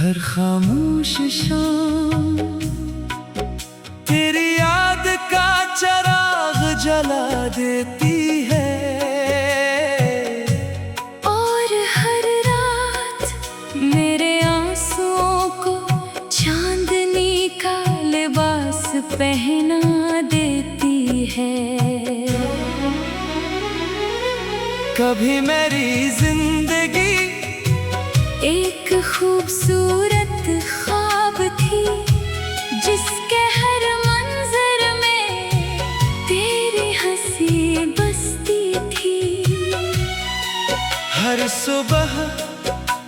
हर खामोश शाम तेरी याद का चिराग जला देती है। और हर रात मेरे आंसुओं को चांदनी का लिबास पहना देती है। कभी मेरी जिंदगी एक खूबसूरत ख्वाब थी, जिसके हर मंजर में तेरी हंसी बसती थी। हर सुबह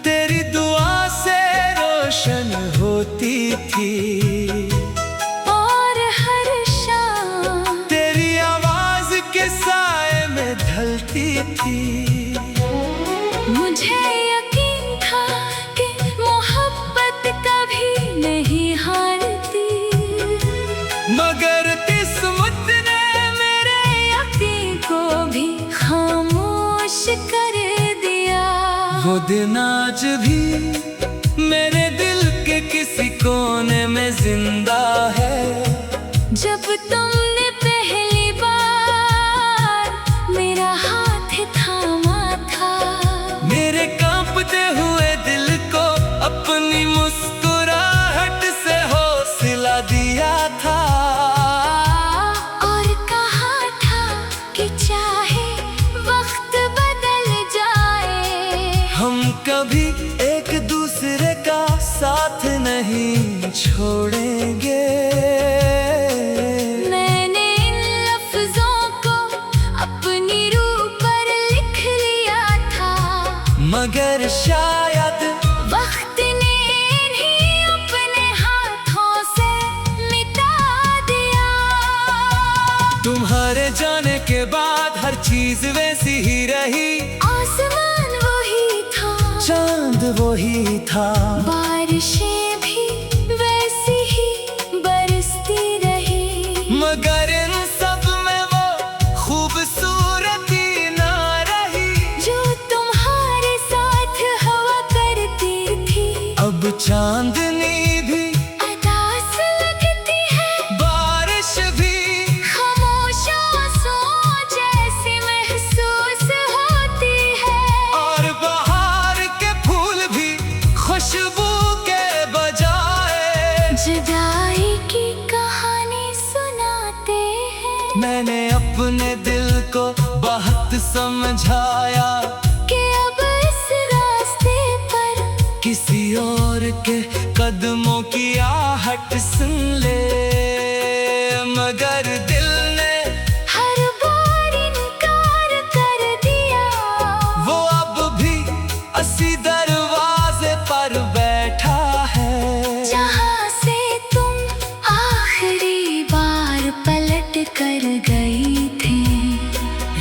तेरी दुआ से रोशन होती थी, और हर शाम तेरी आवाज के साए में ढलती थी। मुझे यकीन था कि मोहब्बत कभी नहीं हारती, मगर किस्मत ने मेरे यकीन को भी खामोश कर दिया। वो दिन आज भी मेरे दिल के किसी कोने में जिंदा है। जब तुमने पहली बार मेरा हाथ थामा था, मेरे कांपते हुए दिल को अपनी मुस्कुराहट से हौसला दिया था। और कहा था कि चाहे वक्त बदल जाए, हम कभी एक दूसरे का साथ नहीं छोड़ेंगे। मैंने इन लफ्जों को अपनी रूह पर लिख लिया था, मगर शायद वक्त ने इन्हीं अपने हाथों से मिटा दिया। तुम्हारे जाने के बाद हर चीज वैसी ही रही। आसमान वही था, चांद वही था, बारिशें भी वैसी ही बरसती रही। मगर इन सब में वो खूबसूरती ना रही जो तुम्हारे साथ हवा करती थी। अब चांदनी भी अदास लगती है, बारिश भी खामोश आंसुओं जैसी महसूस होती है। और बाहर के फूल भी खुशबू के बजाय जुदाई की कहानी सुनाते हैं। मैंने अपने दिल को बहुत समझाया कि अब इस रास्ते पर किसी और के कदमों की आहट सुन ले, मगर दिल ने हर बार इनकार कर दिया। वो अब भी उसी दरवाजे पर बैठा है, जहाँ से तुम आखिरी बार पलट कर गई थी,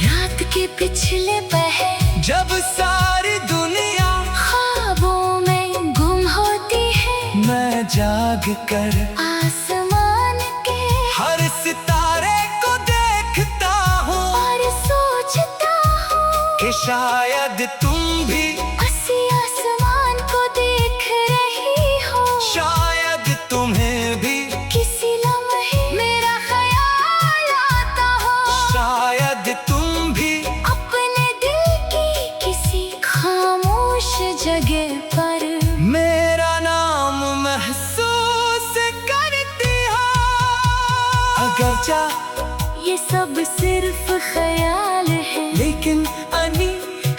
रात के पिछले पहर जब सारी दुनिया ख्वाबों में गुम होती है। मैं जाग कर आसमान के हर सितारे को देखता हूँ और सोचता हूँ कि शायद तुम भी उसी आसमान को देख रही हो। शायद तुम्हें भी किसी लम्हे मेरा ख्याल आता हो, शायद तुम भी अपने दिल की किसी खामोश जगह पर मेरा नाम महसूस करती हो। अगर चाह ये सब सिर्फ ख्याल है, लेकिन अनी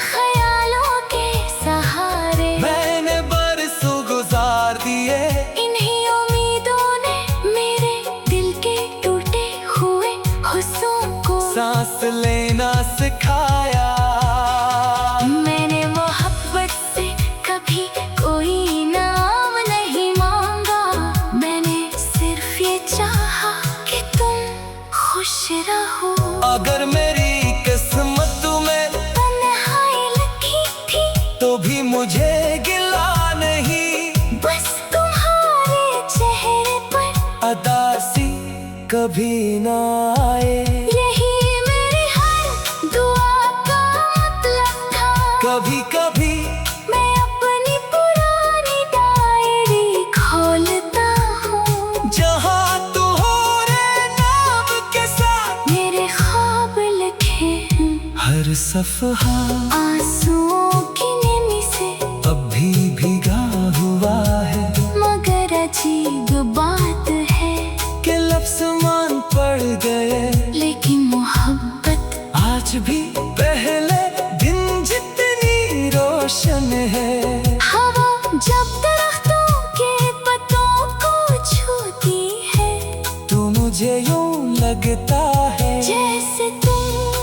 ख्यालों के सहारे मैंने बरसों गुजार दिए। इन्हीं उम्मीदों ने मेरे दिल के टूटे हुए हुस्सों को सांस लेना सिखाया। मैंने मोहब्बत से कभी कोई इनाम नहीं मांगा, मैंने सिर्फ ये चाहा कि तुम खुश रहो। अगर मेरी किस्मत में तन्हाई लिखी थी तो भी मुझे गिला नहीं, बस तुम्हारे चेहरे पर अदासी कभी ना आए। यही मेरी हर दुआ का मतलब था। कभी कभी मैं अपनी पुरानी डायरी हर सफहा आंसुओं की नमी से अब भी भीगा हुआ है, मगर अजीब बात है कि लफ्ज़ मान पड़ गए, लेकिन मोहब्बत आज भी पहले दिन जितनी रोशन है। हवा जब दरख्तों के पत्तों को छूती है, तू मुझे यूं लगता है जैसे तुम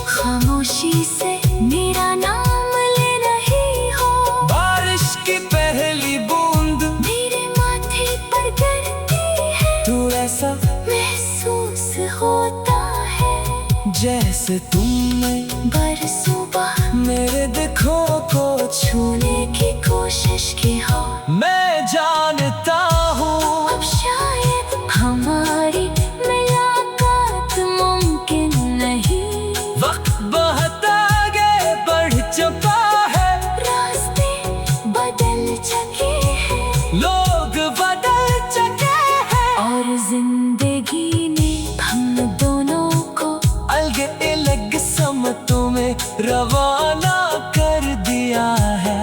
खामोशी से मेरा नाम ले रही हो। बारिश की पहली बूंद मेरे माथे पर गिरती है, तू ऐसा महसूस होता है जैसे तुमने बरसों बाद मेरे दिखों को छू। छूने की कोशिश की हो। मैं जानता हूँ अब शायद हमारी मुलाकात मुमकिन नहीं, वक्त बहुत आगे बढ़ चुका है, रास्ते बदल चुके हैं लोग बदल चुके हैं, और जिंदगी ने हम दोनों को अलग अलग समतों में रवाना कर दिया है।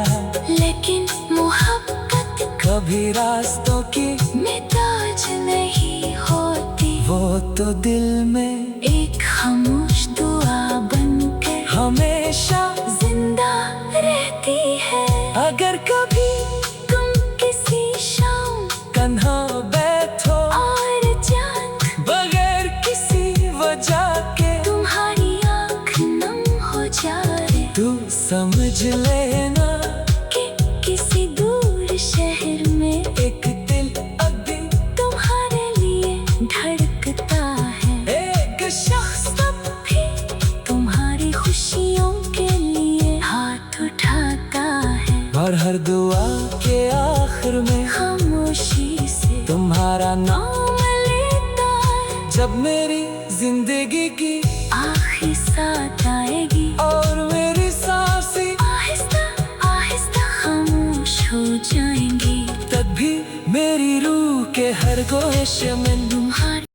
लेकिन मोहब्बत कभी रास्तों की मिताज नहीं होती, वो तो दिल में एक खामोश दुआ बनकर हमेशा जिंदा रहती है। अगर कभी तुम किसी शाम कन्हा बैठो और चांद बगैर किसी वजह के, तुम्हारी आँख नम हो जाए, तू समझ लेना कि किसी दूर शहर में एक दिल अभी तुम्हारे लिए धड़कता है। एक शख्स तब भी तुम्हारी खुशियों के लिए हाथ उठाता है, और हर दुआ के आखिर में खामोशी से तुम्हारा नाम नाम लेता है। जब मेरी जिंदगी की आखिरी साथ आएगी और मेरी सांसें आहिस्ता आहिस्ता खामोश हो जाएंगी, तब भी मेरी रूह के हर गोश में तुम्हारी